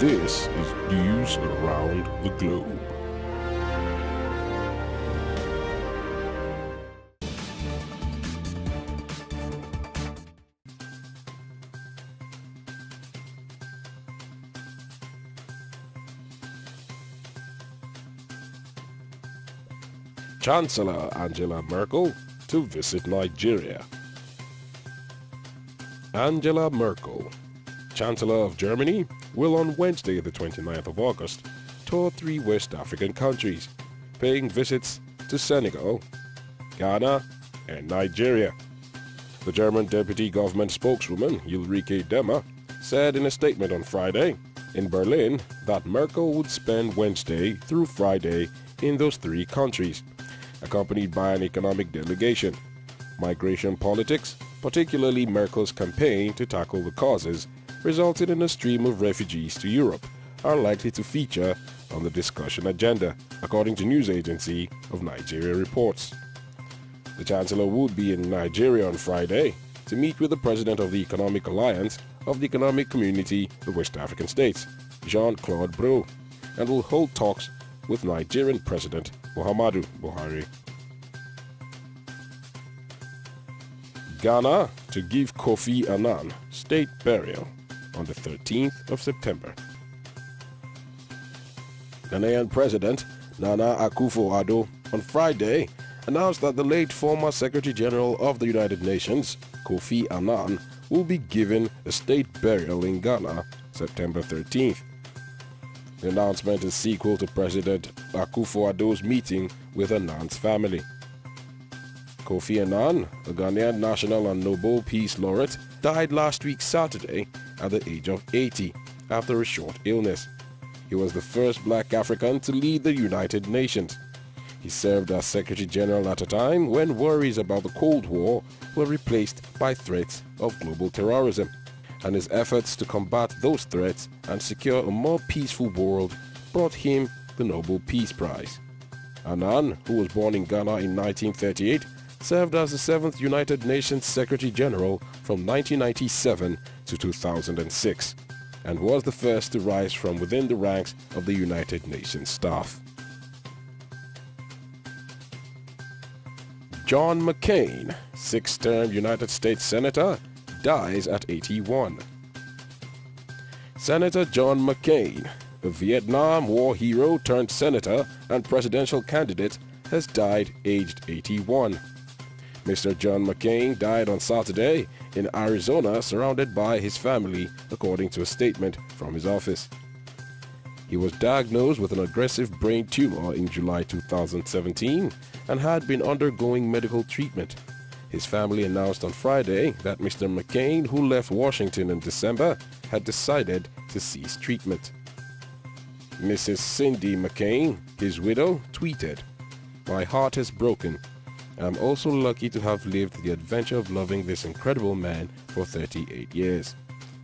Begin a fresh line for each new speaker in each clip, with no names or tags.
This is News Around the Globe. Chancellor Angela Merkel to visit Nigeria. Angela Merkel, Chancellor of Germany, will on Wednesday the 29th of August tour 3 West African countries, paying visits to Senegal, Ghana, and Nigeria. The German deputy government spokeswoman Ulrike Demmer said in a statement on Friday in Berlin that Merkel would spend Wednesday through Friday in those 3 countries, accompanied by an economic delegation. Migration politics, particularly Merkel's campaign to tackle the causes, resulted in a stream of refugees to Europe, are likely to feature on the discussion agenda, according to news agency of Nigeria reports. The Chancellor would be in Nigeria on Friday to meet with the President of the Economic Alliance of the Economic Community of West African States, Jean-Claude Bro, and will hold talks with Nigerian President Muhammadu Buhari. Ghana to give Kofi Annan state burial on the 13th of September. Ghanaian President Nana Akufo-Addo on Friday announced that the late former Secretary General of the United Nations, Kofi Annan, will be given a state burial in Ghana September 13th. The announcement is sequel to President Akufo-Addo's meeting with Annan's family. Kofi Annan, a Ghanaian national and Nobel Peace Laureate, died last week Saturday at the age of 80 after a short illness. He was the first black African to lead the United Nations. He served as Secretary General at a time when worries about the Cold War were replaced by threats of global terrorism, and his efforts to combat those threats and secure a more peaceful world brought him the Nobel Peace Prize. Annan, who was born in Ghana in 1938, served as the 7th United Nations Secretary General from 1997 to 2006, and was the first to rise from within the ranks of the United Nations staff. John McCain, 6th-term United States Senator, dies at 81. Senator John McCain, a Vietnam War hero turned senator and presidential candidate, has died aged 81. Mr. John McCain died on Saturday in Arizona surrounded by his family, according to a statement from his office. He was diagnosed with an aggressive brain tumor in July 2017 and had been undergoing medical treatment. His family announced on Friday that Mr. McCain, who left Washington in December, had decided to cease treatment. Mrs. Cindy McCain, his widow, tweeted, "My heart is broken. I'm also lucky to have lived the adventure of loving this incredible man for 38 years.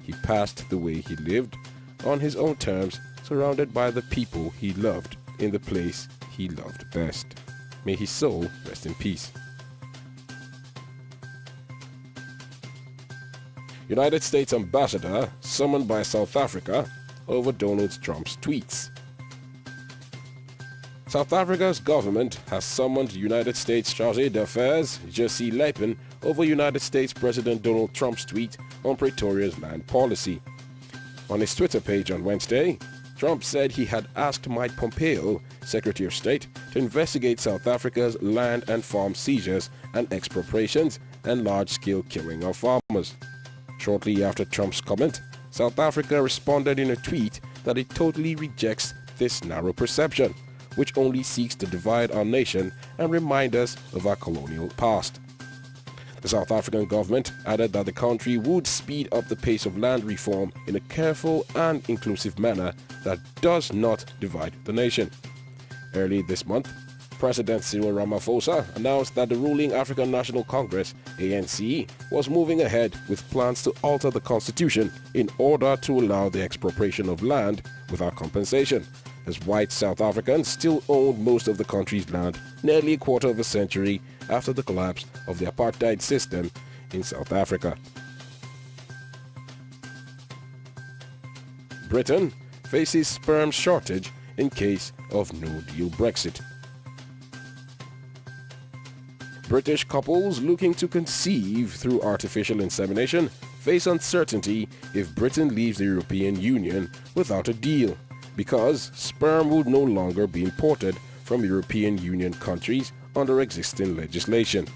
He passed the way he lived, on his own terms, surrounded by the people he loved, in the place he loved best. May his soul rest in peace." United States ambassador summoned by South Africa over Donald Trump's tweets. South Africa's government has summoned United States Chargé d'Affaires Jesse Leipen over United States President Donald Trump's tweet on Pretoria's land policy. On his Twitter page on Wednesday, Trump said he had asked Mike Pompeo, Secretary of State, to investigate South Africa's land and farm seizures and expropriations and large-scale killing of farmers. Shortly after Trump's comment, South Africa responded in a tweet that it totally rejects this narrow perception, which only seeks to divide our nation and remind us of our colonial past. The South African government added that the country would speed up the pace of land reform in a careful and inclusive manner that does not divide the nation. Early this month, President Cyril Ramaphosa announced that the ruling African National Congress, ANC, was moving ahead with plans to alter the constitution in order to allow the expropriation of land without compensation, as white South Africans still owned most of the country's land nearly a quarter of a century after the collapse of the apartheid system in South Africa. Britain faces sperm shortage in case of no-deal Brexit. British couples looking to conceive through artificial insemination face uncertainty if Britain leaves the European Union without a deal, because sperm will no longer be imported from European Union countries under existing legislation.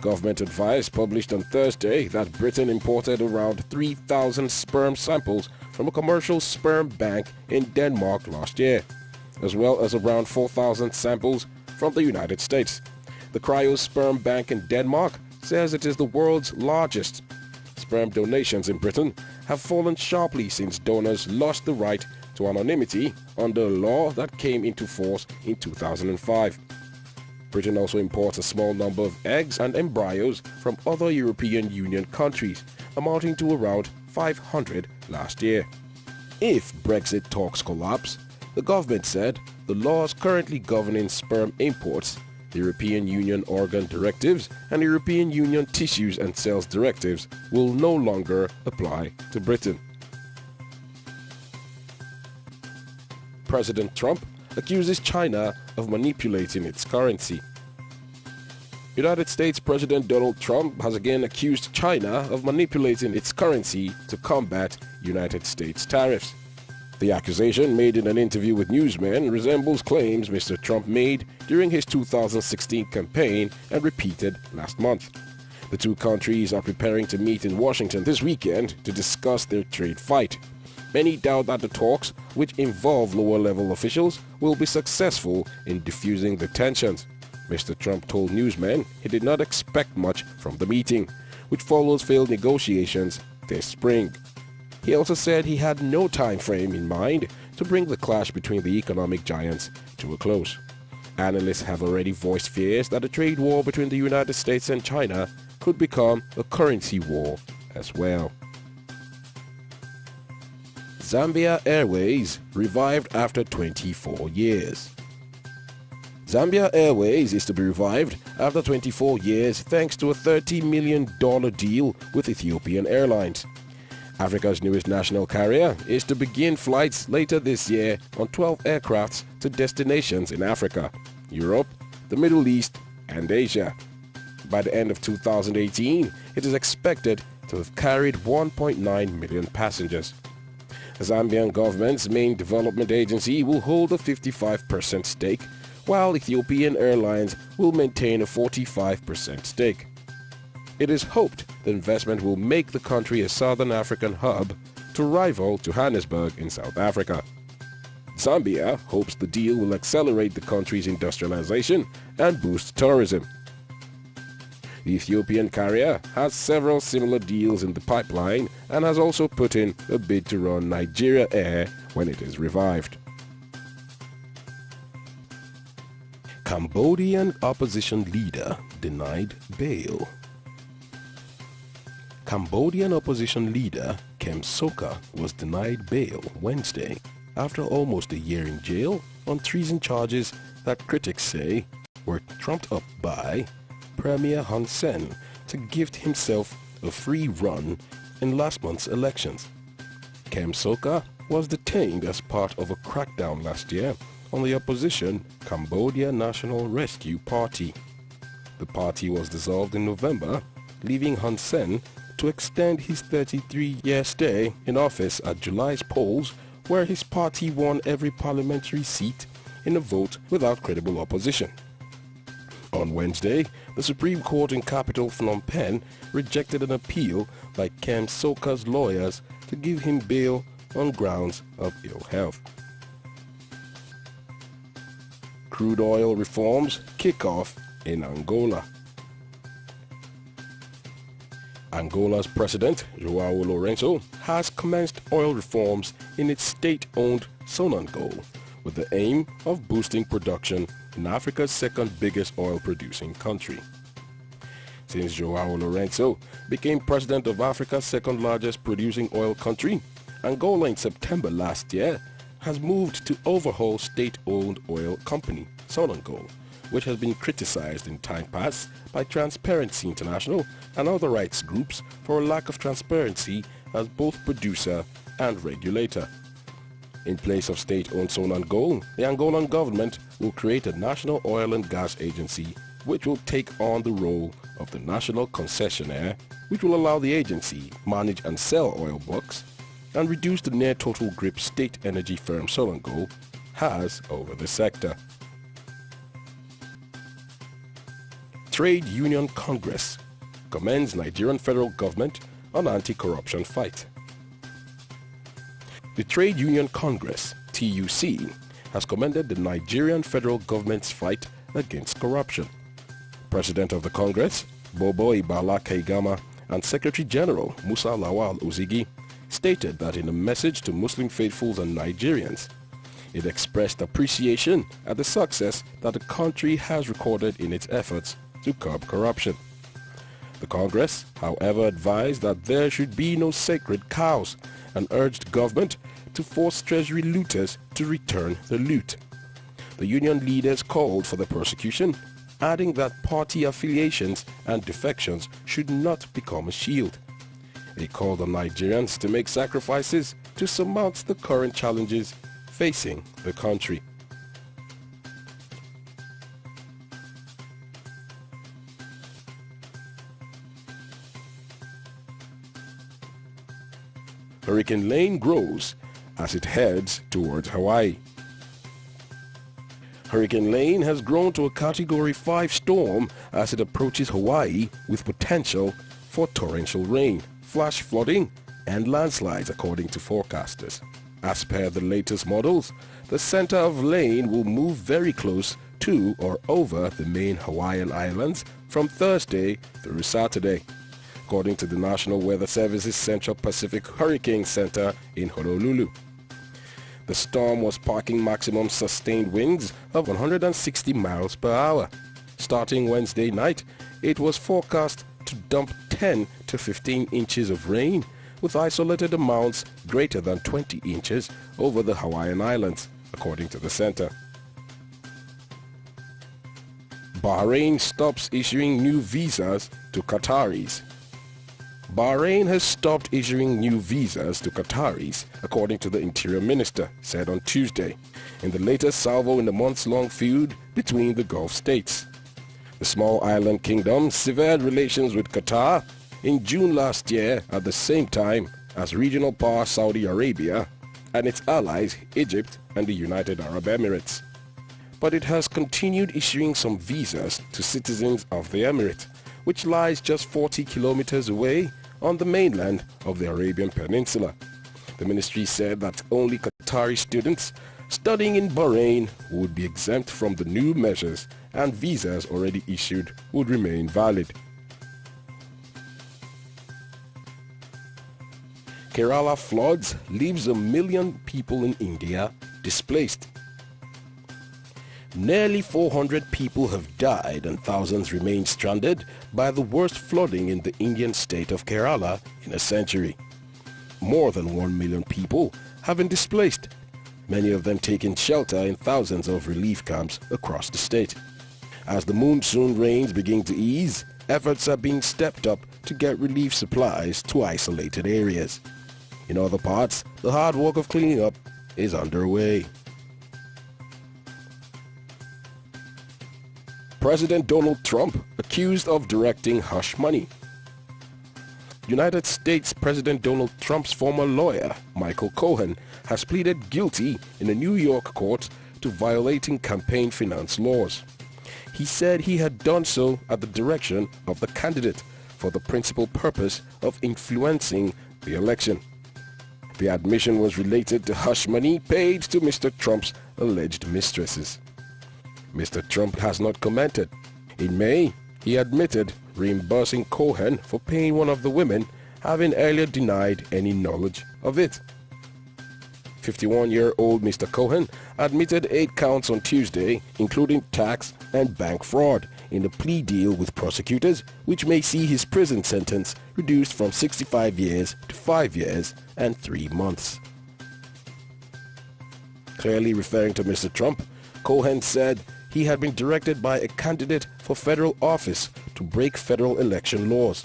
Government advice published on Thursday that Britain imported around 3,000 sperm samples from a commercial sperm bank in Denmark last year, as well as around 4,000 samples from the United States. The Cryosperm Bank in Denmark says it is the world's largest. Sperm donations in Britain have fallen sharply since donors lost the right to anonymity under a law that came into force in 2005. Britain also imports a small number of eggs and embryos from other European Union countries, amounting to around 500 last year. If Brexit talks collapse, the government said the laws currently governing sperm imports, the European Union Organ Directives and European Union Tissues and Cells Directives will no longer apply to Britain. President Trump accuses China of manipulating its currency. United States President Donald Trump has again accused China of manipulating its currency to combat United States tariffs. The accusation, made in an interview with newsmen, resembles claims Mr. Trump made during his 2016 campaign and repeated last month. The two countries are preparing to meet in Washington this weekend to discuss their trade fight. Many doubt that the talks, which involve lower-level officials, will be successful in diffusing the tensions. Mr. Trump told newsmen he did not expect much from the meeting, which follows failed negotiations this spring. He also said he had no time frame in mind to bring the clash between the economic giants to a close. Analysts have already voiced fears that a trade war between the United States and China could become a currency war as well. Zambia Airways revived after 24 years. Zambia Airways is to be revived after 24 years thanks to a $30 million deal with Ethiopian Airlines. Africa's newest national carrier is to begin flights later this year on 12 aircrafts to destinations in Africa, Europe, the Middle East, and Asia. By the end of 2018, it is expected to have carried 1.9 million passengers. The Zambian government's main development agency will hold a 55% stake, while Ethiopian Airlines will maintain a 45% stake. It is hoped the investment will make the country a Southern African hub to rival Johannesburg in South Africa. Zambia hopes the deal will accelerate the country's industrialization and boost tourism. The Ethiopian carrier has several similar deals in the pipeline and has also put in a bid to run Nigeria Air when it is revived. Cambodian opposition leader denied bail. Cambodian opposition leader Kem Sokha was denied bail Wednesday after almost a year in jail on treason charges that critics say were trumped up by Premier Hun Sen to gift himself a free run in last month's elections. Kem Sokha was detained as part of a crackdown last year on the opposition Cambodia National Rescue Party. The party was dissolved in November, leaving Hun Sen to extend his 33-year stay in office at July's polls, where his party won every parliamentary seat in a vote without credible opposition. On Wednesday, the Supreme Court in capital Phnom Penh rejected an appeal by Kem Sokha's lawyers to give him bail on grounds of ill health. Crude oil reforms kick off in Angola. Angola's president, João Lourenço, has commenced oil reforms in its state-owned Sonangol with the aim of boosting production in Africa's second biggest oil-producing country. Since João Lourenço became president of Africa's second largest producing oil country, Angola in September last year has moved to overhaul state-owned oil company Sonangol, which has been criticized in time past by Transparency International and other rights groups for a lack of transparency as both producer and regulator. In place of state-owned Sonangol, the Angolan government will create a national oil and gas agency which will take on the role of the national concessionaire, which will allow the agency manage and sell oil blocks and reduce the near-total grip state energy firm Sonangol has over the sector. Trade Union Congress commends Nigerian federal government on anti-corruption fight. The Trade Union Congress, TUC, has commended the Nigerian federal government's fight against corruption. President of the Congress, Bobo Ibala Kaigama, and Secretary General Musa Lawal Ozigi stated that in a message to Muslim faithfuls and Nigerians, it expressed appreciation at the success that the country has recorded in its efforts to curb corruption. The Congress, however, advised that there should be no sacred cows and urged government to force treasury looters to return the loot. The union leaders called for the prosecution, adding that party affiliations and defections should not become a shield. They called on Nigerians to make sacrifices to surmount the current challenges facing the country. Hurricane Lane grows as it heads towards Hawaii. Hurricane Lane has grown to a Category 5 storm as it approaches Hawaii with potential for torrential rain, flash flooding, and landslides according to forecasters. As per the latest models, the center of Lane will move very close to or over the main Hawaiian Islands from Thursday through Saturday, according to the National Weather Service's Central Pacific Hurricane Center in Honolulu. The storm was sparking maximum sustained winds of 160 miles per hour. Starting Wednesday night, it was forecast to dump 10 to 15 inches of rain, with isolated amounts greater than 20 inches over the Hawaiian Islands, according to the center. Bahrain stops issuing new visas to Qataris. Bahrain has stopped issuing new visas to Qataris, according to the Interior Minister said on Tuesday, in the latest salvo in the months-long feud between the Gulf states. The small island kingdom severed relations with Qatar in June last year at the same time as regional power Saudi Arabia and its allies Egypt and the United Arab Emirates. But it has continued issuing some visas to citizens of the Emirate, which lies just 40 kilometers away on the mainland of the Arabian Peninsula. The ministry said that only Qatari students studying in Bahrain would be exempt from the new measures and visas already issued would remain valid. Kerala floods leaves 1 million people in India displaced. Nearly 400 people have died and thousands remain stranded by the worst flooding in the Indian state of Kerala in a century. More than 1 million people have been displaced, many of them taking shelter in thousands of relief camps across the state. As the monsoon rains begin to ease, efforts are being stepped up to get relief supplies to isolated areas. In other parts, the hard work of cleaning up is underway. President Donald Trump accused of directing hush money. United States President Donald Trump's former lawyer, Michael Cohen, has pleaded guilty in a New York court to violating campaign finance laws. He said he had done so at the direction of the candidate for the principal purpose of influencing the election. The admission was related to hush money paid to Mr. Trump's alleged mistresses. Mr. Trump has not commented. In May, he admitted reimbursing Cohen for paying one of the women, having earlier denied any knowledge of it. 51-year-old Mr. Cohen admitted 8 counts on Tuesday, including tax and bank fraud, in a plea deal with prosecutors, which may see his prison sentence reduced from 65 years to 5 years and 3 months. Clearly referring to Mr. Trump, Cohen said he had been directed by a candidate for federal office to break federal election laws.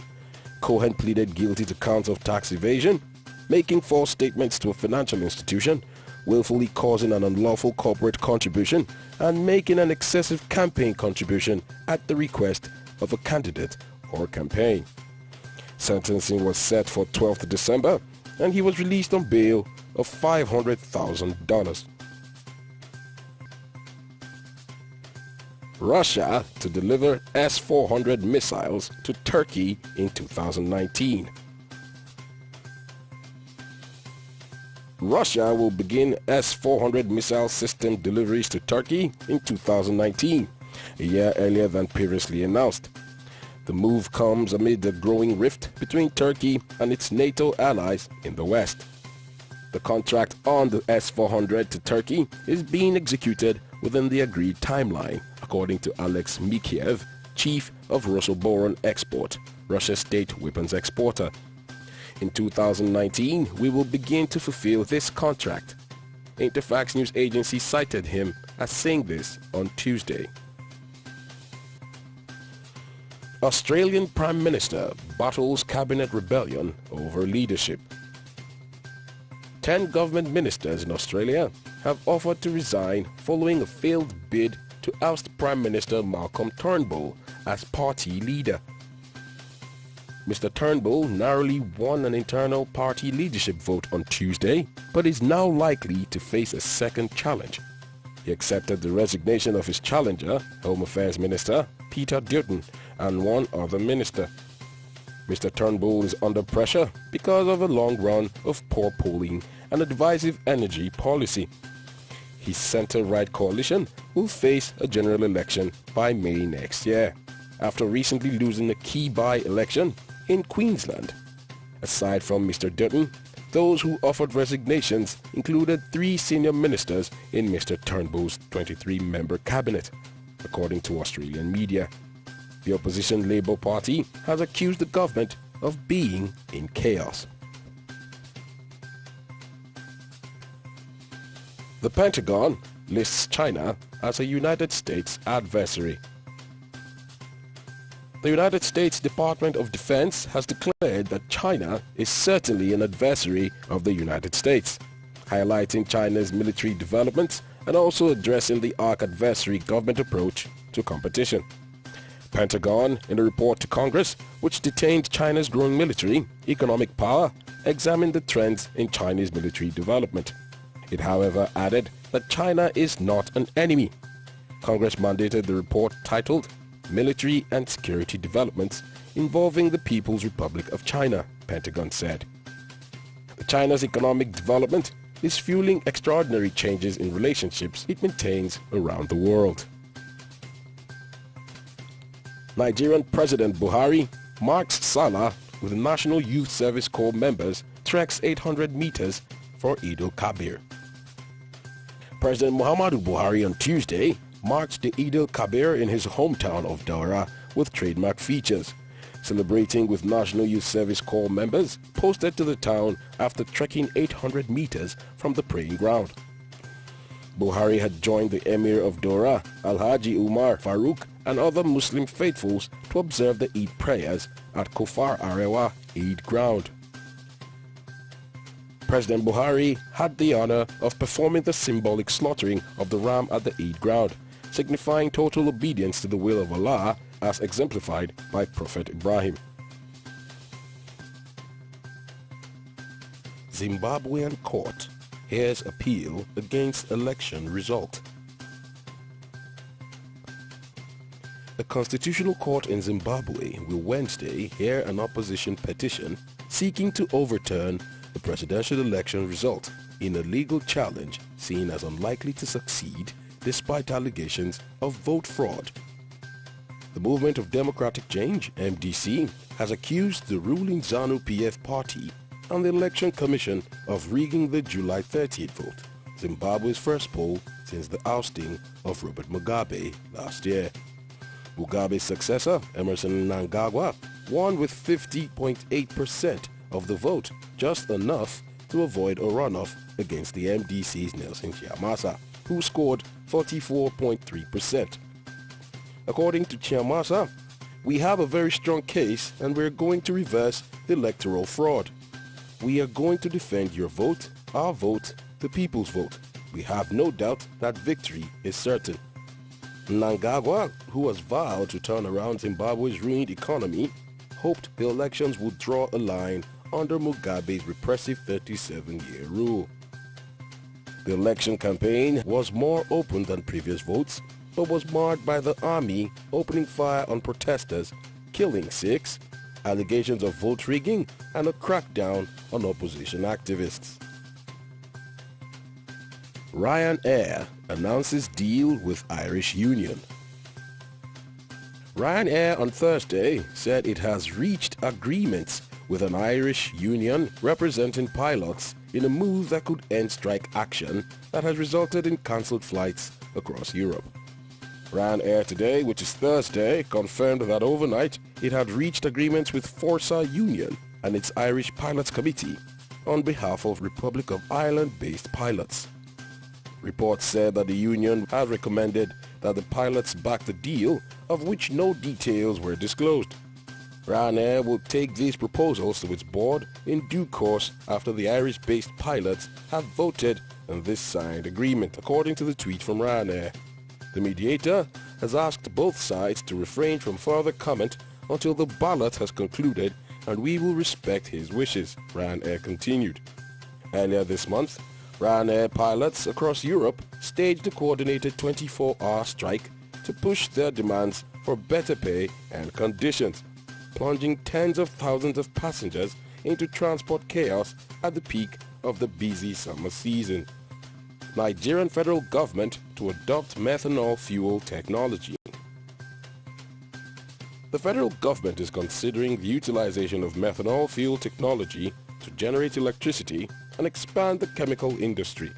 Cohen pleaded guilty to counts of tax evasion, making false statements to a financial institution, willfully causing an unlawful corporate contribution and making an excessive campaign contribution at the request of a candidate or campaign. Sentencing was set for 12th December and he was released on bail of $500,000. Russia to deliver S-400 missiles to Turkey in 2019. Russia will begin S-400 missile system deliveries to Turkey in 2019, a year earlier than previously announced. The move comes amid the growing rift between Turkey and its NATO allies in the West. The contract on the S-400 to Turkey is being executed within the agreed timeline, according to Alex Mikheyev, chief of Rosoboron Export, Russia's state weapons exporter. In 2019, we will begin to fulfill this contract. Interfax news agency cited him as saying this on Tuesday. Australian Prime Minister battles cabinet rebellion over leadership. 10 government ministers in Australia have offered to resign following a failed bid to oust Prime Minister Malcolm Turnbull as party leader. Mr. Turnbull narrowly won an internal party leadership vote on Tuesday, but is now likely to face a second challenge. He accepted the resignation of his challenger, Home Affairs Minister Peter Dutton, and one other minister. Mr. Turnbull is under pressure because of a long run of poor polling and a divisive energy policy. His centre-right coalition will face a general election by May next year, after recently losing a key by-election in Queensland. Aside from Mr. Dutton, those who offered resignations included 3 senior ministers in Mr. Turnbull's 23-member cabinet, according to Australian media. The opposition Labour Party has accused the government of being in chaos. The Pentagon lists China as a United States adversary. The United States Department of Defense has declared that China is certainly an adversary of the United States, highlighting China's military developments and also addressing the arch adversary government approach to competition. Pentagon, in a report to Congress, which detained China's growing military, economic power, examined the trends in Chinese military development. It, however, added that China is not an enemy. Congress mandated the report titled Military and Security Developments Involving the People's Republic of China, Pentagon said. China's economic development is fueling extraordinary changes in relationships it maintains around the world. Nigerian President Buhari marks Salah with National Youth Service Corps members treks 800 meters for Eid al-Kabir. President Muhammadu Buhari on Tuesday marched the Eid al-Kabir in his hometown of Daura with trademark features, celebrating with National Youth Service Corps members posted to the town after trekking 800 meters from the praying ground. Buhari had joined the Emir of Daura, Alhaji Umar Farouk, and other Muslim faithfuls to observe the Eid prayers at Kofar Arewa Eid ground. President Buhari had the honor of performing the symbolic slaughtering of the ram at the Eid ground, signifying total obedience to the will of Allah as exemplified by Prophet Ibrahim. Zimbabwean court hears appeal against election result. The Constitutional Court in Zimbabwe will Wednesday hear an opposition petition seeking to overturn the presidential election result in a legal challenge seen as unlikely to succeed despite allegations of vote fraud. The Movement of Democratic Change, MDC, has accused the ruling ZANU-PF party and the Election Commission of rigging the July 30th vote, Zimbabwe's first poll since the ousting of Robert Mugabe last year. Mugabe's successor, Emerson Mnangagwa, won with 50.8% of the vote, just enough to avoid a runoff against the MDC's Nelson Chiamasa, who scored 44.3%. According to Chiamasa, we have a very strong case and we're going to reverse the electoral fraud. We are going to defend your vote, our vote, the people's vote. We have no doubt that victory is certain. Mnangagwa, who has vowed to turn around Zimbabwe's ruined economy, hoped the elections would draw a line under Mugabe's repressive 37-year rule. The election campaign was more open than previous votes, but was marred by the army opening fire on protesters, killing 6, allegations of vote rigging, and a crackdown on opposition activists. Ryanair announces deal with Irish Union. Ryanair on Thursday said it has reached agreements with an Irish union representing pilots in a move that could end strike action that has resulted in cancelled flights across Europe. Ryanair today, which is Thursday, confirmed that overnight it had reached agreements with Forsa Union and its Irish Pilots Committee on behalf of Republic of Ireland-based pilots. Reports said that the union had recommended that the pilots back the deal, of which no details were disclosed. Ryanair will take these proposals to its board in due course after the Irish-based pilots have voted on this signed agreement, according to the tweet from Ryanair. The mediator has asked both sides to refrain from further comment until the ballot has concluded, and we will respect his wishes, Ryanair continued. Earlier this month, Ryanair pilots across Europe staged a coordinated 24-hour strike to push their demands for better pay and conditions, plunging tens of thousands of passengers into transport chaos at the peak of the busy summer season. Nigerian federal government to adopt methanol fuel technology. The federal government is considering the utilization of methanol fuel technology to generate electricity and expand the chemical industry.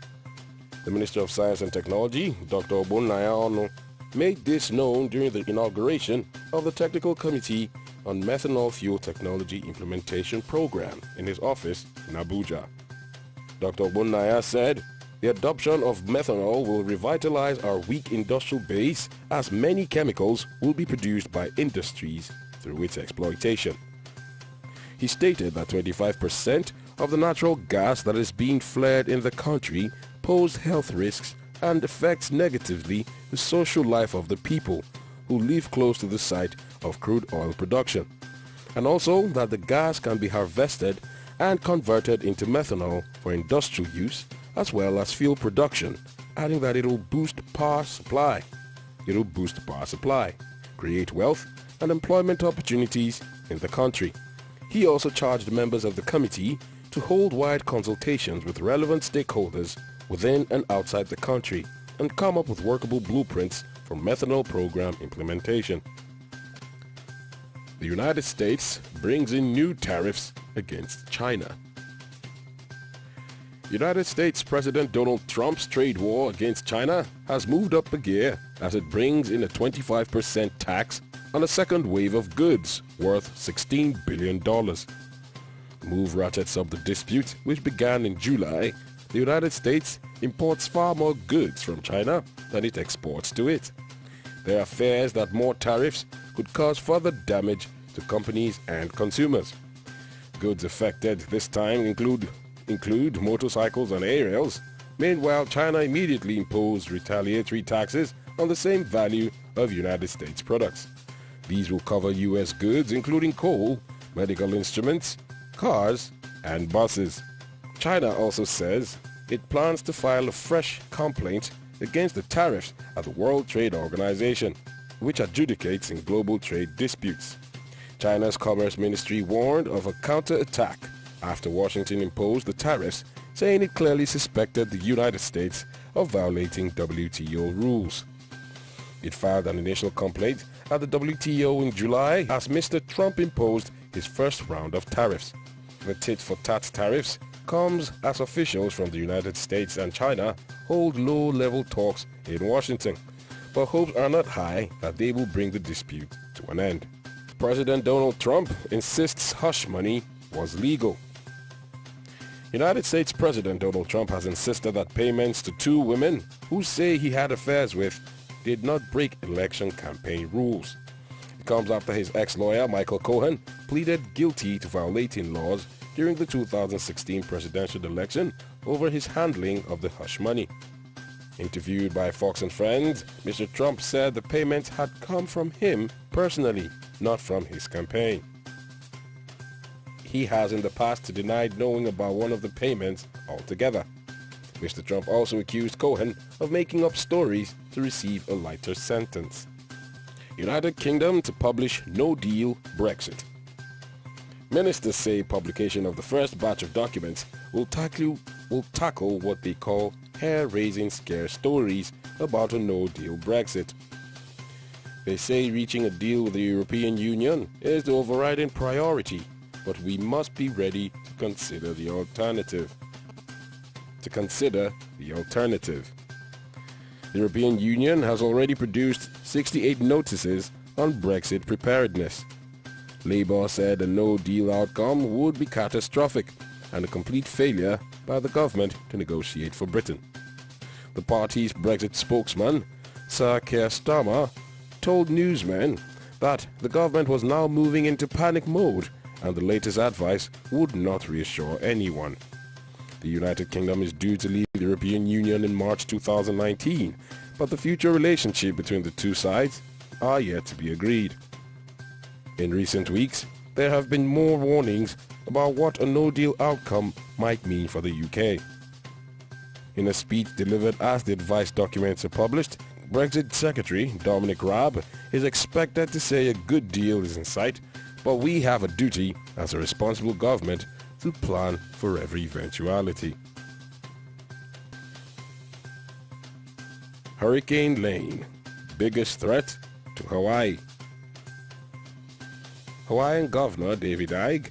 The Minister of Science and Technology, Dr. Ogbonnaya Onu, made this known during the inauguration of the Technical Committee on Methanol Fuel Technology Implementation Program in his office in Abuja. Dr. Ogbonnaya said, "The adoption of methanol will revitalize our weak industrial base, as many chemicals will be produced by industries through its exploitation." He stated that 25% of the natural gas that is being flared in the country pose health risks and affects negatively the social life of the people who live close to the site of crude oil production, and also that the gas can be harvested and converted into methanol for industrial use as well as fuel production, adding that it will boost power supply. Create wealth and employment opportunities in the country. He also charged members of the committee to hold wide consultations with relevant stakeholders within and outside the country and come up with workable blueprints for methanol program implementation. The United States brings in new tariffs against China. United States President Donald Trump's trade war against China has moved up a gear as it brings in a 25% tax on a second wave of goods worth $16 billion. The move ratchets up the dispute, which began in July. The United States imports far more goods from China than it exports to it. There are fears that more tariffs could cause further damage to companies and consumers. Goods affected this time include motorcycles and aerials. Meanwhile, China immediately imposed retaliatory taxes on the same value of United States products. These will cover U.S. goods including coal, medical instruments, cars, and buses. China also says it plans to file a fresh complaint against the tariffs at the World Trade Organization, which adjudicates in global trade disputes. China's Commerce Ministry warned of a counterattack after Washington imposed the tariffs, saying it clearly suspected the United States of violating WTO rules. It filed an initial complaint at the WTO in July as Mr. Trump imposed his first round of tariffs. The tit-for-tat tariffs comes as officials from the United States and China hold low-level talks in Washington, but hopes are not high that they will bring the dispute to an end. President Donald Trump insists hush money was legal. United States President Donald Trump has insisted that payments to 2 women who say he had affairs with did not break election campaign rules. It comes after his ex-lawyer Michael pleaded guilty to violating laws during the 2016 presidential election over his handling of the hush money. Interviewed by Fox and Friends, Mr. Trump said the payments had come from him personally, not from his campaign. He has in the past denied knowing about one of the payments altogether. Mr. Trump also accused Cohen of making up stories to receive a lighter sentence. United Kingdom to publish no-deal Brexit. Ministers say publication of the first batch of documents will tackle what they call hair-raising scare stories about a no-deal Brexit. They say reaching a deal with the European Union is the overriding priority, but we must be ready to consider the alternative. The European Union has already produced 68 notices on Brexit preparedness. Labour said a no-deal outcome would be catastrophic and a complete failure by the government to negotiate for Britain. The party's Brexit spokesman, Sir Keir Starmer, told newsmen that the government was now moving into panic mode and the latest advice would not reassure anyone. The United Kingdom is due to leave the European Union in March 2019, but the future relationship between the two sides are yet to be agreed. In recent weeks, there have been more warnings about what a no-deal outcome might mean for the UK. In a speech delivered as the advice documents are published, Brexit Secretary Dominic Raab is expected to say a good deal is in sight, but we have a duty as a responsible government to plan for every eventuality. Hurricane Lane, biggest threat to Hawaii. Hawaiian Governor David Ige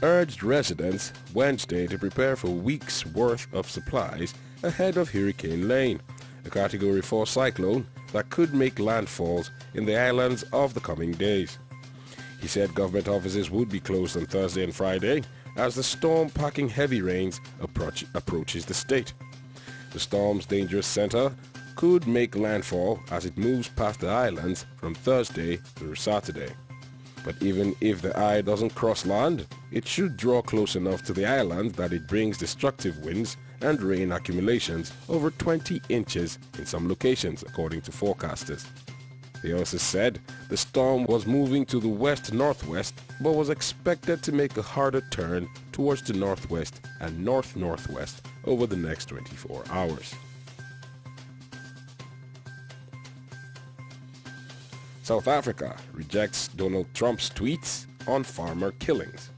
urged residents Wednesday to prepare for weeks' worth of supplies ahead of Hurricane Lane, a Category 4 cyclone that could make landfalls in the islands of the coming days. He said government offices would be closed on Thursday and Friday as the storm packing heavy rains approaches the state. The storm's dangerous center could make landfall as it moves past the islands from Thursday through Saturday. But even if the eye doesn't cross land, it should draw close enough to the island that it brings destructive winds and rain accumulations over 20 inches in some locations, according to forecasters. They also said the storm was moving to the west-northwest but was expected to make a harder turn towards the northwest and north-northwest over the next 24 hours. South Africa rejects Donald Trump's tweets on farmer killings.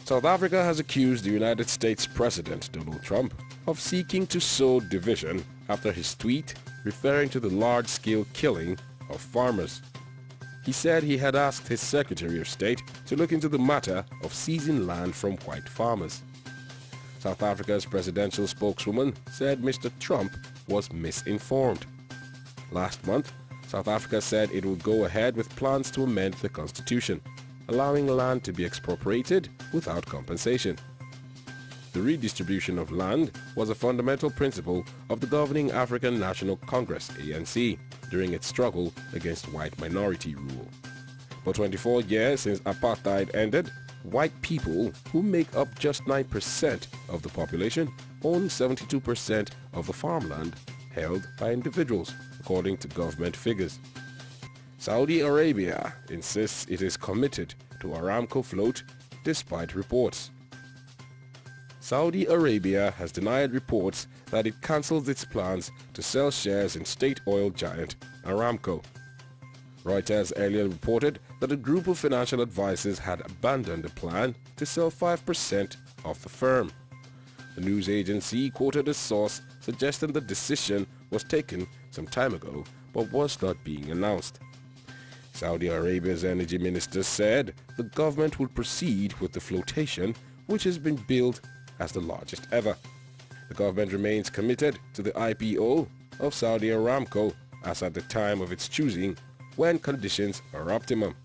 South Africa has accused the United States President Donald Trump of seeking to sow division after his tweet referring to the large-scale killing of farmers. He said he had asked his Secretary of State to look into the matter of seizing land from white farmers. South Africa's presidential spokeswoman said Mr. Trump was misinformed. Last month, South Africa said it would go ahead with plans to amend the constitution, allowing land to be expropriated without compensation. The redistribution of land was a fundamental principle of the governing African National Congress (ANC) during its struggle against white minority rule. For 24 years since apartheid ended, white people, who make up just 9% of the population, own 72% of the farmland held by individuals, according to government figures. Saudi Arabia insists it is committed to Aramco float despite reports. Saudi Arabia has denied reports that it cancels its plans to sell shares in state oil giant Aramco. Reuters earlier reported that a group of financial advisors had abandoned a plan to sell 5% of the firm. The news agency quoted a source suggesting the decision was taken some time ago but was not being announced. Saudi Arabia's energy minister said the government will proceed with the flotation, which has been billed as the largest ever. The government remains committed to the IPO of Saudi Aramco as at the time of its choosing, when conditions are optimum.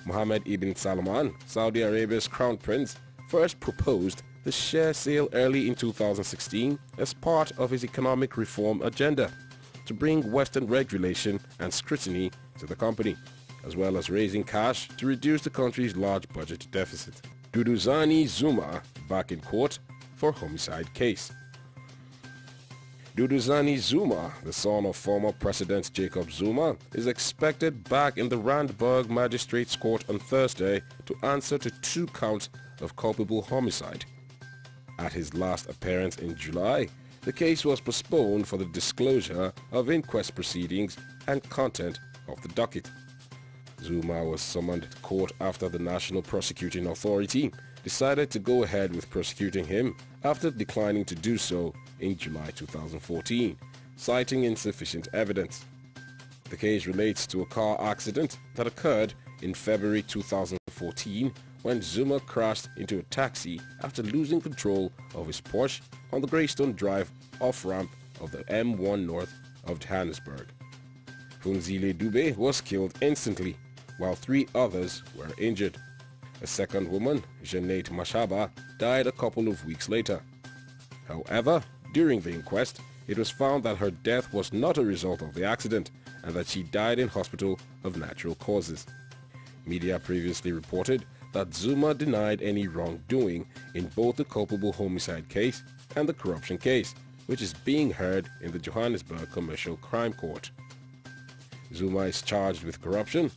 Mohammed ibn Salman, Saudi Arabia's crown prince, first proposed the share sale early in 2016 as part of his economic reform agenda to bring Western regulation and scrutiny to the company, as well as raising cash to reduce the country's large budget deficit. Duduzane Zuma, back in court, for homicide case. Duduzani Zuma, the son of former President Jacob Zuma, is expected back in the Randburg Magistrates Court on Thursday to answer to 2 counts of culpable homicide. At his last appearance in July, the case was postponed for the disclosure of inquest proceedings and content of the docket. Zuma was summoned to court after the National Prosecuting Authority decided to go ahead with prosecuting him after declining to do so in July 2014, citing insufficient evidence. The case relates to a car accident that occurred in February 2014 when Zuma crashed into a taxi after losing control of his Porsche on the Greystone Drive off-ramp of the M1 north of Johannesburg. Funzile Dube was killed instantly, while 3 others were injured. A second woman, Jeanette Mashaba, died a couple of weeks later. However, during the inquest, it was found that her death was not a result of the accident and that she died in hospital of natural causes. Media previously reported that Zuma denied any wrongdoing in both the culpable homicide case and the corruption case, which is being heard in the Johannesburg Commercial Crime Court. Zuma is charged with corruption,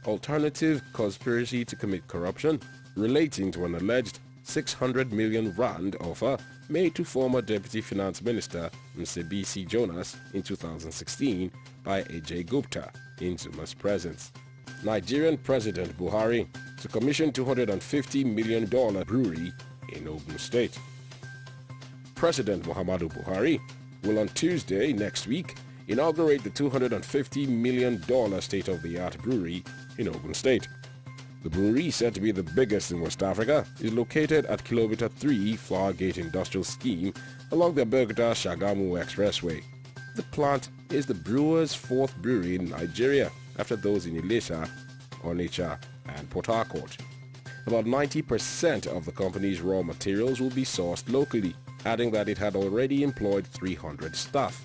alternative conspiracy to commit corruption relating to an alleged 600 million rand offer made to former Deputy Finance Minister Mcebisi Jonas in 2016 by Ajay Gupta in Zuma's presence. Nigerian President Buhari to commission $250 million brewery in Ogun State. President Muhammadu Buhari will on Tuesday next week inaugurate the $250 million state-of-the-art brewery in Ogun State. The brewery, said to be the biggest in West Africa, is located at Kilometer 3 Flowergate Industrial Scheme along the Abeokuta-Shagamu Expressway. The plant is the brewer's 4th brewery in Nigeria, after those in Ilesha, Onitsha, and Port Harcourt. About 90% of the company's raw materials will be sourced locally, adding that it had already employed 300 staff.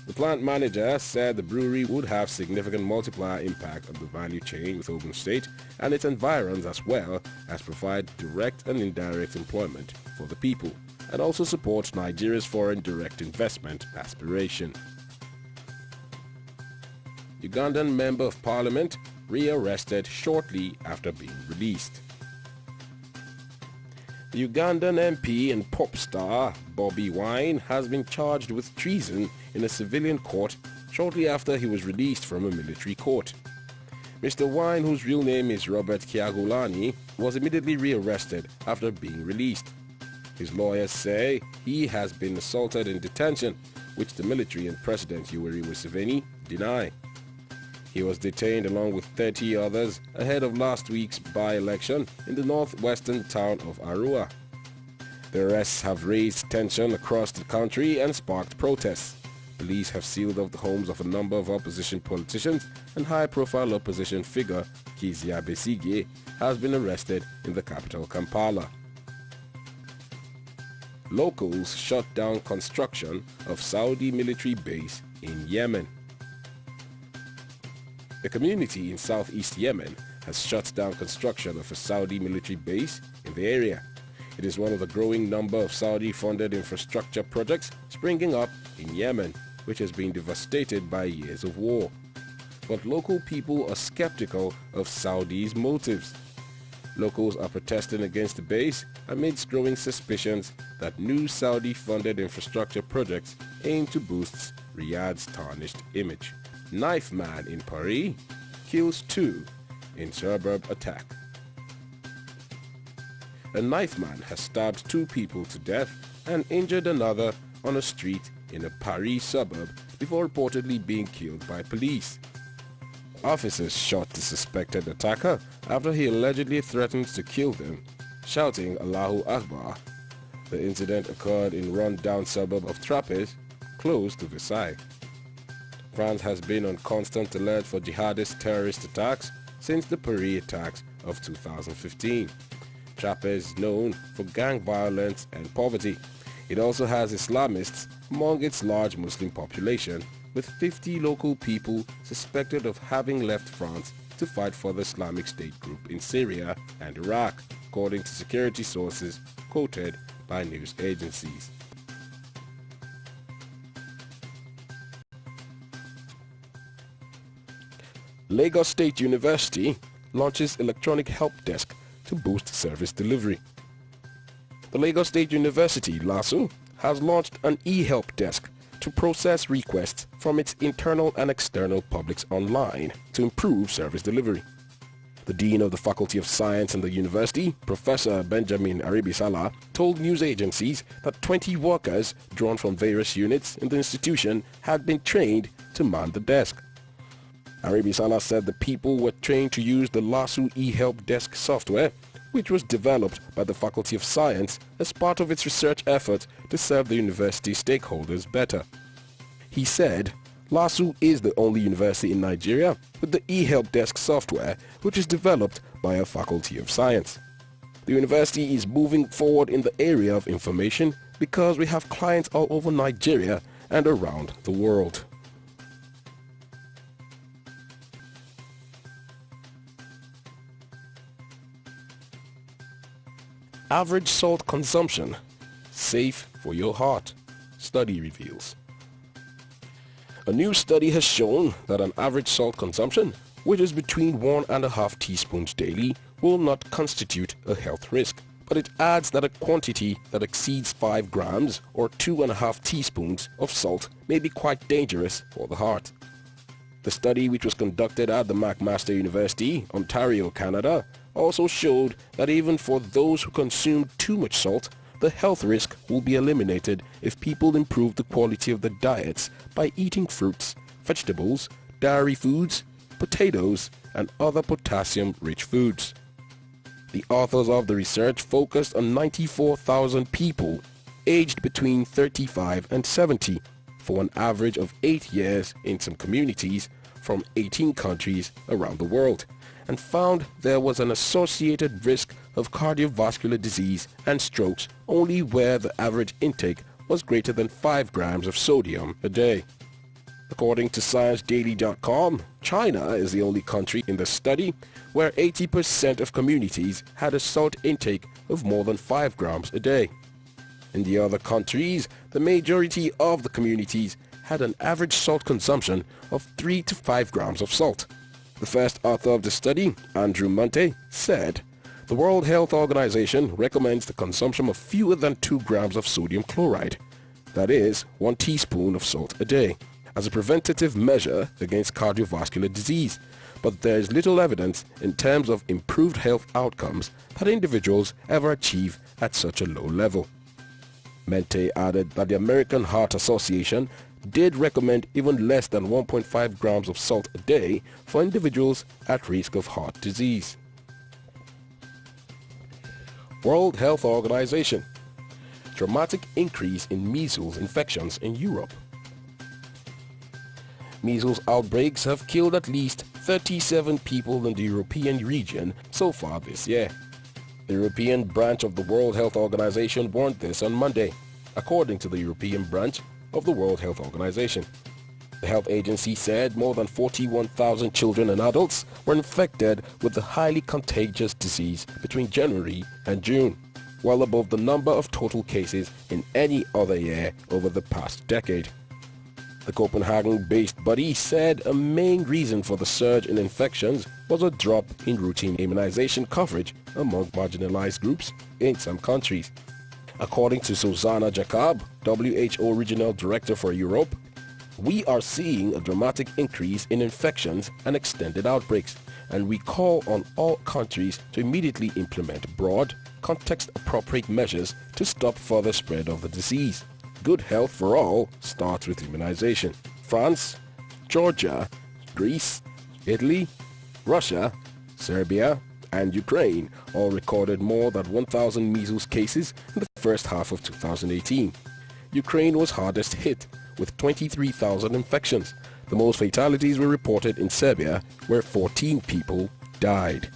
The plant manager said the brewery would have significant multiplier impact on the value chain with Ogun State and its environs, as well as provide direct and indirect employment for the people, and also support Nigeria's foreign direct investment aspiration. Ugandan Member of Parliament rearrested shortly after being released. The Ugandan MP and pop star Bobby Wine has been charged with treason in a civilian court shortly after he was released from a military court. Mr. Wine, whose real name is Robert Kyagulanyi, was immediately rearrested after being released. His lawyers say he has been assaulted in detention, which the military and President Yoweri Museveni deny. He was detained along with 30 others ahead of last week's by-election in the northwestern town of Arua. The arrests have raised tension across the country and sparked protests. Police have sealed off the homes of a number of opposition politicians, and high-profile opposition figure Kizza Besigye has been arrested in the capital Kampala. Locals shut down construction of Saudi military base in Yemen. The community in southeast Yemen has shut down construction of a Saudi military base in the area. It is one of the growing number of Saudi-funded infrastructure projects springing up in Yemen, which has been devastated by years of war. But local people are skeptical of Saudi's motives. Locals are protesting against the base amidst growing suspicions that new Saudi-funded infrastructure projects aim to boost Riyadh's tarnished image. Knife man in Paris kills 2 in suburb attack. A knife man has stabbed 2 people to death and injured another on a street in a Paris suburb before reportedly being killed by police. Officers shot the suspected attacker after he allegedly threatened to kill them, shouting Allahu Akbar. The incident occurred in run-down suburb of Trappes, close to Versailles. France has been on constant alert for jihadist terrorist attacks since the Paris attacks of 2015. Trappes is known for gang violence and poverty. It also has Islamists among its large Muslim population, with 50 local people suspected of having left France to fight for the Islamic State group in Syria and Iraq, according to security sources quoted by news agencies. Lagos State University launches electronic help desk to boost service delivery. The Lagos State University, LASU, has launched an e-help desk to process requests from its internal and external publics online to improve service delivery. The Dean of the Faculty of Science in the university, Professor Benjamin Aribisala, told news agencies that 20 workers drawn from various units in the institution had been trained to man the desk. Aribisala said the people were trained to use the LASU e-help desk software, which was developed by the Faculty of Science as part of its research effort to serve the university stakeholders better. He said, LASU is the only university in Nigeria with the e-help desk software, which is developed by a Faculty of Science. The university is moving forward in the area of information because we have clients all over Nigeria and around the world. Average salt consumption, safe for your heart, study reveals. A new study has shown that an average salt consumption, which is between 1.5 teaspoons daily, will not constitute a health risk, but it adds that a quantity that exceeds 5 grams or 2.5 teaspoons of salt may be quite dangerous for the heart. The study, which was conducted at the McMaster University, Ontario, Canada, also showed that even for those who consume too much salt, the health risk will be eliminated if people improve the quality of their diets by eating fruits, vegetables, dairy foods, potatoes, and other potassium-rich foods. The authors of the research focused on 94,000 people aged between 35 and 70 for an average of 8 years in some communities from 18 countries around the world, and found there was an associated risk of cardiovascular disease and strokes only where the average intake was greater than 5 grams of sodium a day. According to ScienceDaily.com, China is the only country in the study where 80% of communities had a salt intake of more than 5 grams a day. In the other countries, the majority of the communities had an average salt consumption of 3 to 5 grams of salt. The first author of the study, Andrew Monte, said, "The World Health Organization recommends the consumption of fewer than 2 grams of sodium chloride, that is, 1 teaspoon of salt a day, as a preventative measure against cardiovascular disease, but there is little evidence in terms of improved health outcomes that individuals ever achieve at such a low level." Mente added that the American Heart Association did recommend even less than 1.5 grams of salt a day for individuals at risk of heart disease. World Health Organization: dramatic increase in measles infections in Europe. Measles outbreaks have killed at least 37 people in the European region so far this year. The European branch of the World Health Organization warned this on Monday, according to the European branch of the World Health Organization. The health agency said more than 41,000 children and adults were infected with the highly contagious disease between January and June, well above the number of total cases in any other year over the past decade. The Copenhagen-based body said a main reason for the surge in infections was a drop in routine immunization coverage among marginalized groups in some countries. According to Susanna Jacob, WHO Regional Director for Europe, "We are seeing a dramatic increase in infections and extended outbreaks, and we call on all countries to immediately implement broad, context-appropriate measures to stop further spread of the disease. Good health for all starts with immunization." France, Georgia, Greece, Italy, Russia, Serbia, and Ukraine all recorded more than 1,000 measles cases in the first half of 2018. Ukraine was hardest hit, with 23,000 infections. The most fatalities were reported in Serbia, where 14 people died.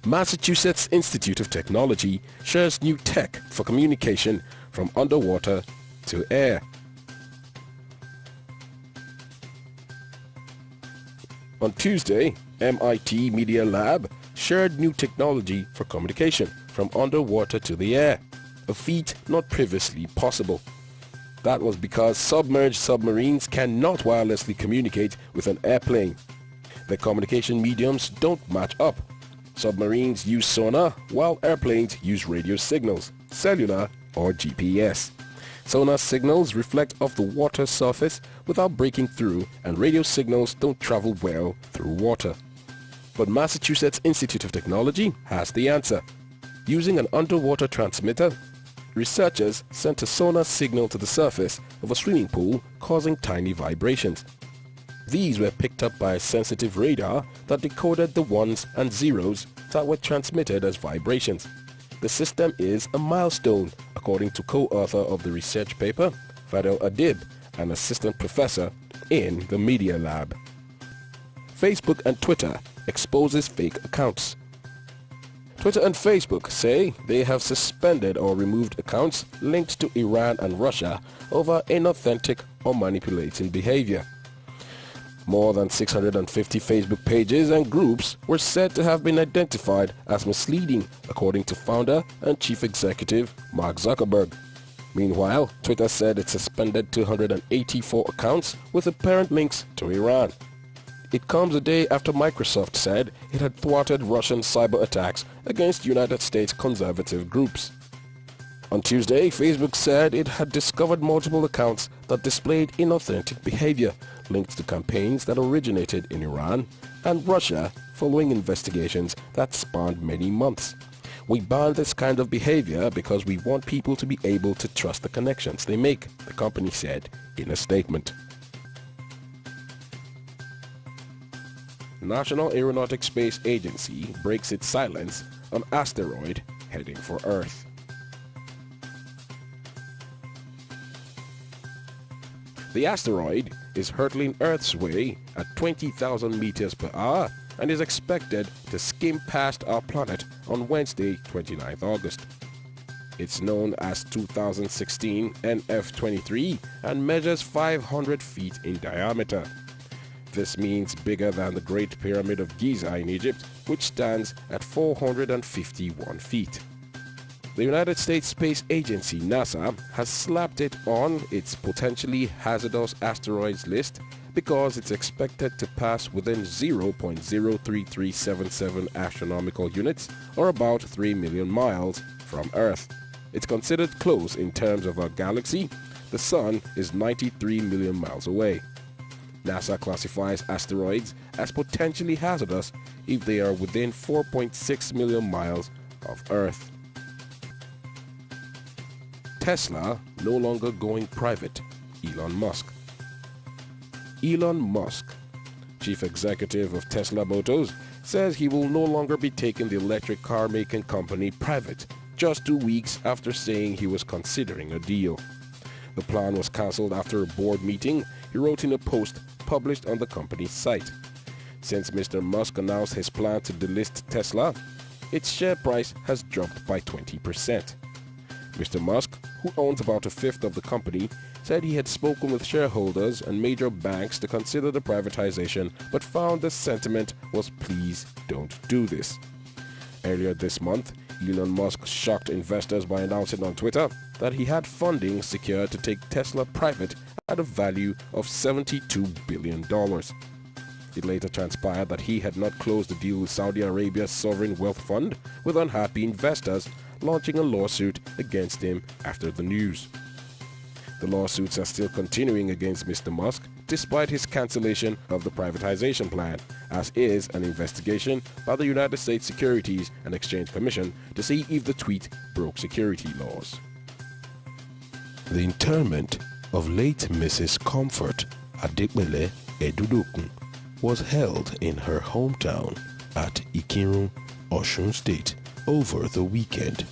Massachusetts Institute of Technology shares new tech for communication from underwater to air. On Tuesday, MIT Media Lab shared new technology for communication from underwater to the air, a feat not previously possible. That was because submerged submarines cannot wirelessly communicate with an airplane. The communication mediums don't match up. Submarines use sonar, while airplanes use radio signals, cellular or GPS. Sonar signals reflect off the water surface without breaking through, and radio signals don't travel well through water. But Massachusetts Institute of Technology has the answer. Using an underwater transmitter, researchers sent a sonar signal to the surface of a swimming pool, causing tiny vibrations. These were picked up by a sensitive radar that decoded the ones and zeros that were transmitted as vibrations. The system is a milestone, according to co-author of the research paper, Fadel Adib, an assistant professor in the Media Lab. Facebook and Twitter exposes fake accounts. Twitter and Facebook say they have suspended or removed accounts linked to Iran and Russia over inauthentic or manipulating behavior. More than 650 Facebook pages and groups were said to have been identified as misleading, according to founder and chief executive Mark Zuckerberg. Meanwhile, Twitter said it suspended 284 accounts with apparent links to Iran. It comes a day after Microsoft said it had thwarted Russian cyber attacks against United States conservative groups. On Tuesday, Facebook said it had discovered multiple accounts that displayed inauthentic behavior linked to campaigns that originated in Iran and Russia following investigations that spanned many months. We ban this kind of behavior because we want people to be able to trust the connections they make, the company said in a statement. National Aeronautic Space Agency breaks its silence on asteroid heading for Earth. The asteroid is hurtling Earth's way at 20,000 meters per hour and is expected to skim past our planet on Wednesday, 29th August. It's known as 2016 NF-23 and measures 500 feet in diameter. This means bigger than the Great Pyramid of Giza in Egypt, which stands at 451 feet. The United States Space Agency, NASA, has slapped it on its potentially hazardous asteroids list because it's expected to pass within 0.03377 astronomical units, or about 3 million miles, from Earth. It's considered close in terms of our galaxy. The Sun is 93 million miles away. NASA classifies asteroids as potentially hazardous if they are within 4.6 million miles of Earth. Tesla no longer going private, Elon Musk. Elon Musk, chief executive of Tesla Motors, says he will no longer be taking the electric car making company private, just 2 weeks after saying he was considering a deal. The plan was cancelled after a board meeting, he wrote in a post published on the company's site. Since Mr. Musk announced his plan to delist Tesla, its share price has dropped by 20%. Mr. Musk, who owns about a fifth of the company, said he had spoken with shareholders and major banks to consider the privatization, but found the sentiment was please don't do this. Earlier this month, Elon Musk shocked investors by announcing on Twitter that he had funding secured to take Tesla private at a value of $72 billion. It later transpired that he had not closed the deal with Saudi Arabia's sovereign wealth fund, with unhappy investors launching a lawsuit against him after the news. The lawsuits are still continuing against Mr. Musk despite his cancellation of the privatization plan, as is an investigation by the United States Securities and Exchange Commission to see if the tweet broke security laws. The interment of late Mrs. Comfort Adekbele Edudokun was held in her hometown at Ikirun, Osun State, over the weekend.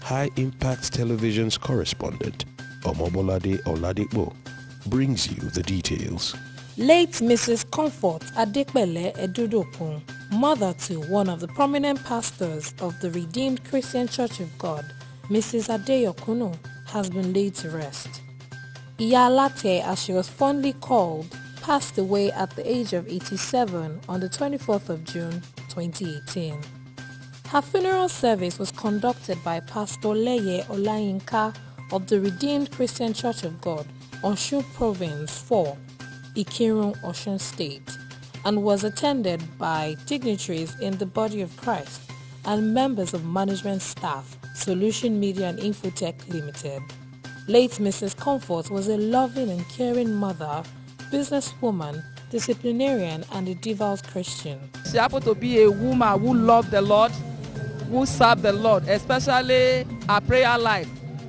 High Impact Television's correspondent Omobolade Oladipo brings you the details.
Late Mrs. Comfort Adekbele Edudokun, mother to one of the prominent pastors of the Redeemed Christian Church of God, Mrs. Adeyokuno, has been laid to rest. Iya Latte, as she was fondly called, passed away at the age of 87 on the 24th of June 2018. Her funeral service was conducted by Pastor Leye Olayinka of the Redeemed Christian Church of God, Osun Province 4, Ikirun, Osun State, and was attended by dignitaries in the body of Christ and members of management staff, Solution Media and Infotech Limited. Late Mrs. Comfort was a loving and caring mother, businesswoman, disciplinarian, and a devout Christian.
She happened to be a woman who loved the Lord, who served the Lord, especially her prayer life.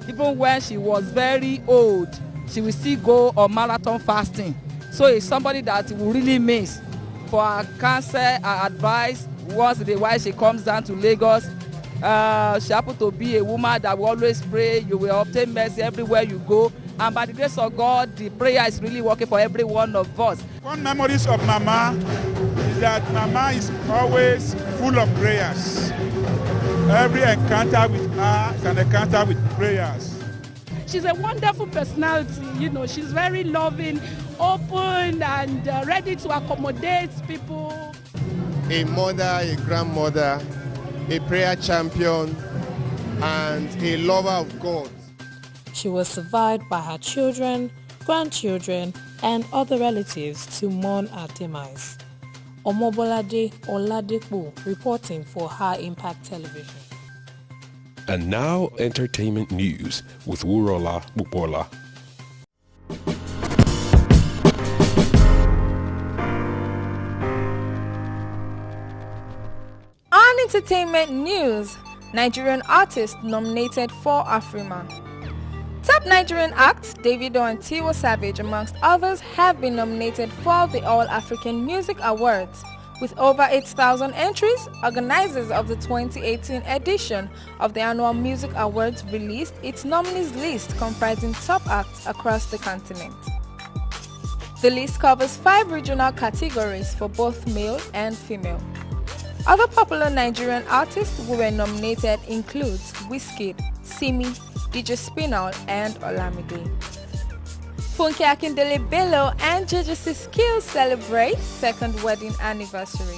Even when she was very old, she will still go on marathon fasting. So it's somebody that will really miss. For her counsel, her advice, once in a while she comes down to Lagos. She happened to be a woman that will always pray. You will obtain mercy everywhere you go. And by the grace of God, the prayer is really working for every one of us.
One memories of Mama is that Mama is always full of prayers. Every encounter with her is an encounter with prayers.
She's a wonderful personality, she's very loving, open, and ready to accommodate people.
A mother, a grandmother, a prayer champion, and a lover of God.
She was survived by her children, grandchildren, and other relatives to mourn her demise. Omobolade Oladepo reporting for High Impact Television.
And now, entertainment news with Wurola Bupola.
On entertainment news, Nigerian artist nominated for Afrima. Top Nigerian acts Davido and Tiwa Savage, amongst others, have been nominated for the All-African Music Awards. With over 8,000 entries, organizers of the 2018 edition of the annual Music Awards released its nominees list comprising top acts across the continent. The list covers 5 regional categories for both male and female. Other popular Nigerian artists who were nominated include Wizkid, Simi, DJ Spinal, and Olamide. Funke Akindele Bello and JJC Skills celebrate second wedding anniversary.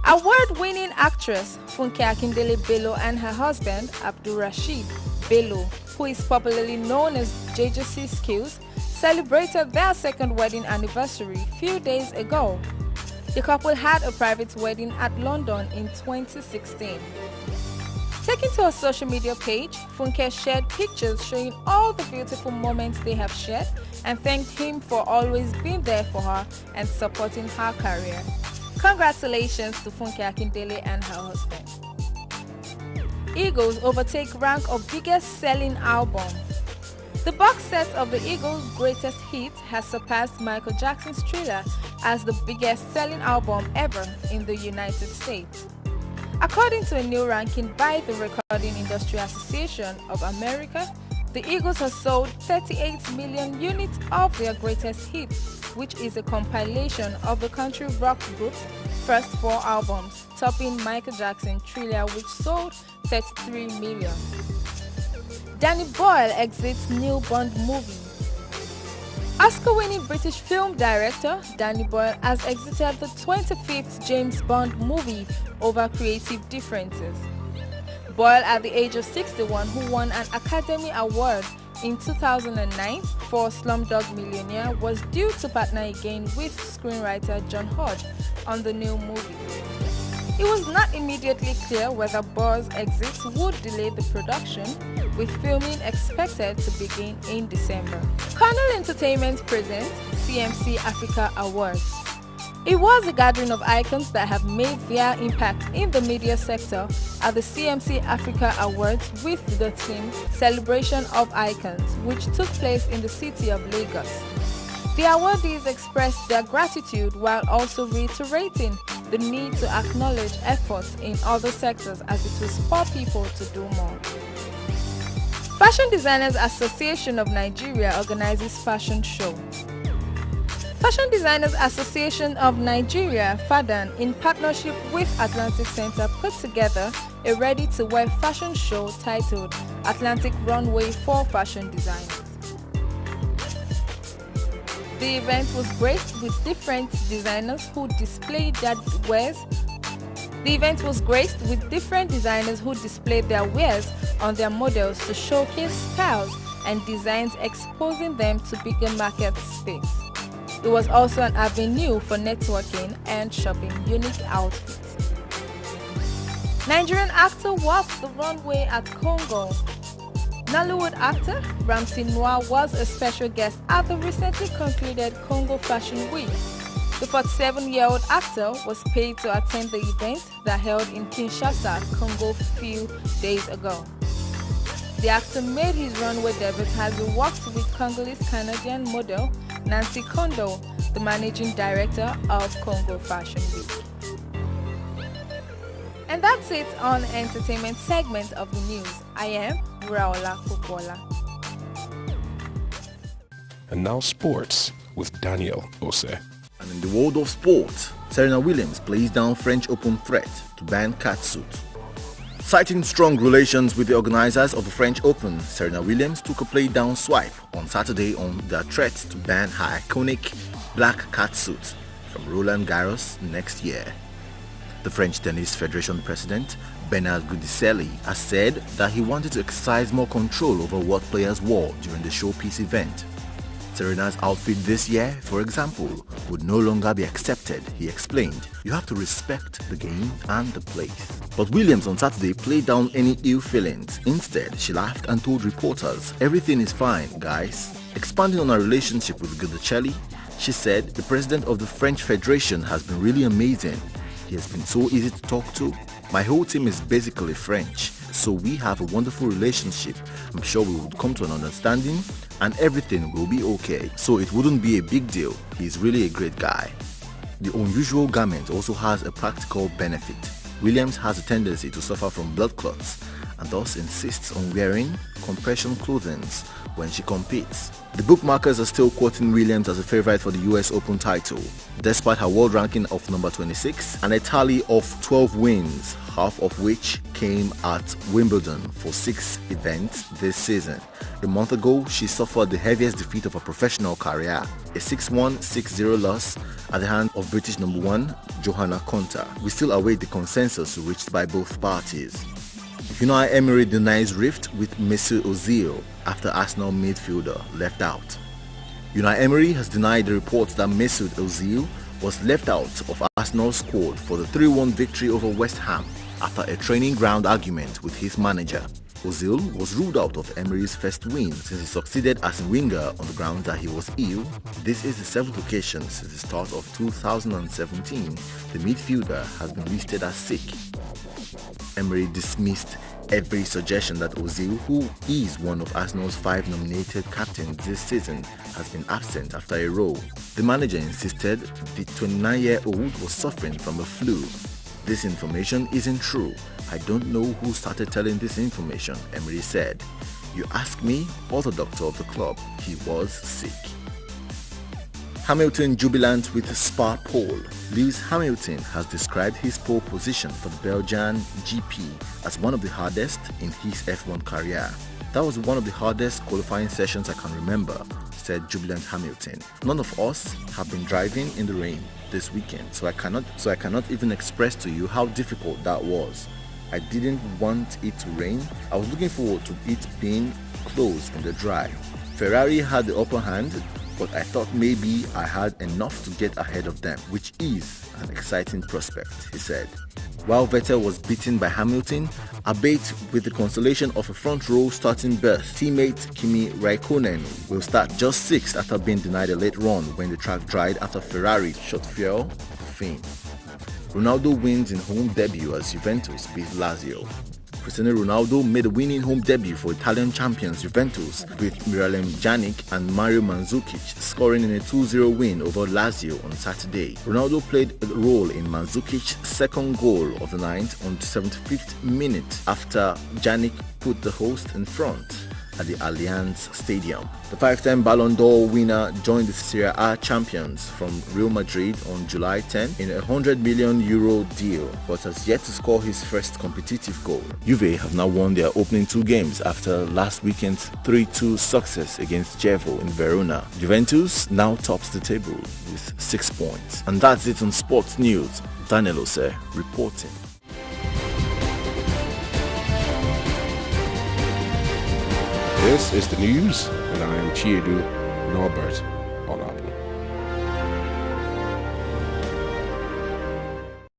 Award-winning actress Funke Akindele Bello and her husband Abdul Rashid Bello, who is popularly known as JJC Skills, celebrated their second wedding anniversary few days ago. The couple had a private wedding at London in 2016. Taking to her social media page, Funke shared pictures showing all the beautiful moments they have shared and thanked him for always being there for her and supporting her career. Congratulations to Funke Akindele and her husband. Eagles overtake rank of biggest selling album. The box set of the Eagles' greatest hits has surpassed Michael Jackson's Thriller as the biggest selling album ever in the United States. According to a new ranking by the Recording Industry Association of America, the Eagles have sold 38 million units of their greatest hits, which is a compilation of the country rock group's first 4 albums, topping Michael Jackson's Thriller, which sold 33 million. Danny Boyle exits new Bond movie. Oscar-winning British film director Danny Boyle has exited the 25th James Bond movie over creative differences. Boyle, at the age of 61, who won an Academy Award in 2009 for Slumdog Millionaire, was due to partner again with screenwriter John Hodge on the new movie. It was not immediately clear whether Boyle's exit would delay the production, with filming expected to begin in December. Cornell Entertainment presents CMC Africa Awards. It was a gathering of icons that have made their impact in the media sector at the CMC Africa Awards with the theme Celebration of Icons, which took place in the city of Lagos. The awardees expressed their gratitude while also reiterating the need to acknowledge efforts in other sectors as it will spur people to do more. Fashion Designers Association of Nigeria organizes fashion show. Fashion Designers Association of Nigeria, FADAN, in partnership with Atlantic Center, put together a ready-to-wear fashion show titled Atlantic Runway for Fashion Designers. The event was graced with different designers who displayed their wares. On their models to showcase styles and designs, exposing them to bigger market space. It was also an avenue for networking and shopping unique outfits. Nigerian actor walked the runway at Congo. Nollywood actor Ramsey Noah was a special guest at the recently concluded Congo Fashion Week. The 47-year-old actor was paid to attend the event that held in Kinshasa, Congo, a few days ago. The actor made his runway debut as he walked with Congolese-Canadian model Nancy Kondo, the managing director of Congo Fashion Week. And that's it on entertainment segment of the news. I am Raola Kukola.
And now sports with Daniel Ose.
And in the world of sport, Serena Williams plays down French Open threat to ban catsuit. Citing strong relations with the organizers of the French Open, Serena Williams took a play-down swipe on Saturday on their threat to ban her iconic black catsuit from Roland Garros next year. The French Tennis Federation president, Bernard Goudicelli, has said that he wanted to exercise more control over what players wore during the showpiece event. Serena's outfit this year, for example, would no longer be accepted, he explained. You have to respect the game and the place. But Williams on Saturday played down any ill feelings. Instead, she laughed and told reporters, "Everything is fine, guys." Expanding on her relationship with Goudicelli, she said, "The president of the French Federation has been really amazing. He has been so easy to talk to. My whole team is basically French, so we have a wonderful relationship. I'm sure we would come to an understanding and everything will be okay. So it wouldn't be a big deal. He's really a great guy." The unusual garment also has a practical benefit. Williams has a tendency to suffer from blood clots and thus insists on wearing compression clothing when she competes. The bookmakers are still quoting Williams as a favorite for the US Open title, despite her world ranking of number 26 and a tally of 12 wins, half of which came at Wimbledon for 6 events this season. A month ago, she suffered the heaviest defeat of her professional career, a 6-1, 6-0 loss at the hand of British number 1 Johanna Konta. We still await the consensus reached by both parties. Unai Emery denies rift with Mesut Ozil after Arsenal midfielder left out. Unai Emery has denied the reports that Mesut Ozil was left out of Arsenal's squad for the 3-1 victory over West Ham after a training ground argument with his manager. Ozil was ruled out of Emery's first win since he succeeded as a winger on the ground that he was ill. This is the 7th occasion since the start of 2017 the midfielder has been listed as sick. Emery dismissed every suggestion that Ozil, who is one of Arsenal's 5 nominated captains this season, has been absent after a row. The manager insisted the 29-year-old was suffering from a flu. "This information isn't true. I don't know who started telling this information," Emery said. "You ask me or the doctor of the club. He was sick." Hamilton jubilant with Spa pole. Lewis Hamilton has described his pole position for the Belgian GP as one of the hardest in his F1 career. "That was one of the hardest qualifying sessions I can remember," said jubilant Hamilton. "None of us have been driving in the rain this weekend, so I cannot even express to you how difficult that was. I didn't want it to rain. I was looking forward to it being close in the dry. Ferrari had the upper hand, but I thought maybe I had enough to get ahead of them, which is an exciting prospect," he said. While Vettel was beaten by Hamilton, albeit with the consolation of a front row starting berth, teammate Kimi Raikkonen will start just 6th after being denied a late run when the track dried after Ferrari shot fuel to Finn. Ronaldo wins in home debut as Juventus beat Lazio. Cristiano Ronaldo made a winning home debut for Italian champions Juventus with Miralem Pjanic and Mario Mandzukic scoring in a 2-0 win over Lazio on Saturday. Ronaldo played a role in Mandzukic's second goal of the night on the 75th minute after Pjanic put the host in front. at the Allianz Stadium. The 5-time Ballon d'Or winner joined the Serie A champions from Real Madrid on July 10 in a €100 million deal, but has yet to score his first competitive goal. Juve have now won their opening 2 games after last weekend's 3-2 success against Chievo in Verona. Juventus now tops the table with 6 points. And that's it on Sports News. Daniel Ose reporting.
This is the news, and I am Chiedu Norbert Olabu.